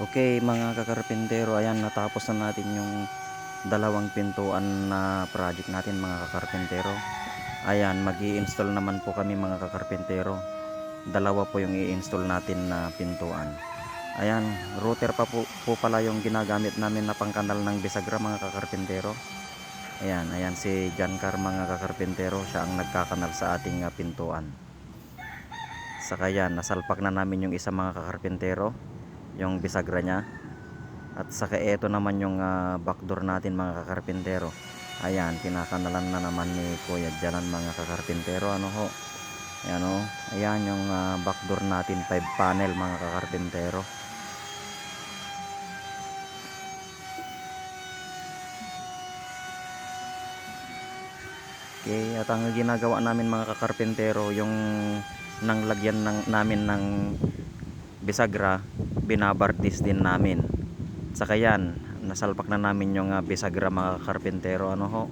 Okay mga kakarpentero, ayan natapos na natin yung dalawang pintuan na project natin mga kakarpentero. Ayan, mag-i-install naman po kami mga kakarpentero. Dalawa po yung i-install natin na pintuan. Ayan, router pa po pala yung ginagamit namin na pangkanal ng bisagra mga kakarpentero. Ayan si Giancar mga kakarpentero, siya ang nagkakanal sa ating pintuan. Saka yan, nasalpak na namin yung isa mga kakarpentero, yung bisagra nya. At saka ito naman yung backdoor natin mga kakarpentero. Ayan, kinakanalan na naman ni Kuya Jalan mga kakarpentero. Ano ho? Ayan o. Ayan yung backdoor natin, 5 panel mga kakarpentero. Okay, at ang ginagawa namin mga kakarpentero, yung nang lagyan namin ng bisagra, binabartis din namin. Saka yan, nasalpak na namin yung bisagra mga kakarpentero. Ano ho?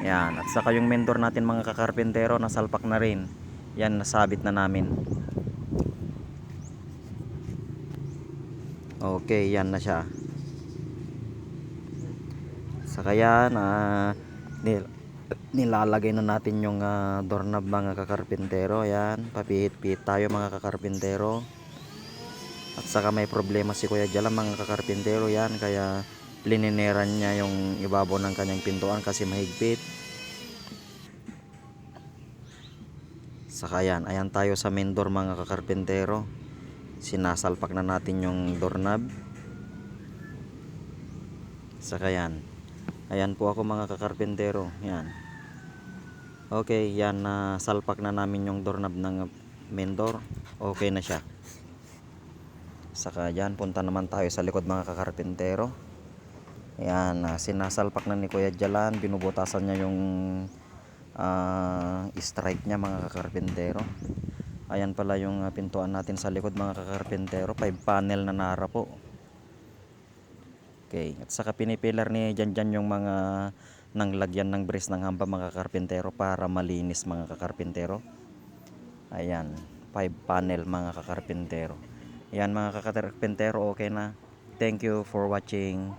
Yan, at saka yung mentor natin mga kakarpentero, nasalpak na rin. Yan, nasabit na namin. Okay, yan na siya. Saka yan, nilalagay na natin yung doorknob mga kakarpentero. Yan, papihit-pihit tayo mga kakarpentero. At saka may problema si Kuya Jala mga kakarpentero. Yan, kaya linineran niya yung ibabaw ng kanyang pintuan kasi mahigpit. Saka yan, ayan tayo sa main door mga kakarpentero. Sinasalpak na natin yung doorknob. Saka yan, ayan po ako mga kakarpentero. Yan. Okay, yan, salpak na namin yung doorknob ng main door. Okay na siya. Saka yan, punta naman tayo sa likod mga kakarpentero. Yan, sinasalpak na ni Kuya Jalan. Binubutasan niya yung strike niya mga kakarpentero. Ayan pala yung pintuan natin sa likod mga kakarpentero, 5 panel na nara po. Okay, at saka pinipilar ni Janjan yung mga nanglagyan ng brace ng hamba mga kakarpentero para malinis mga kakarpentero. Ayan, 5 panel mga kakarpentero. Ayan mga kakarpentero, okay na. Thank you for watching.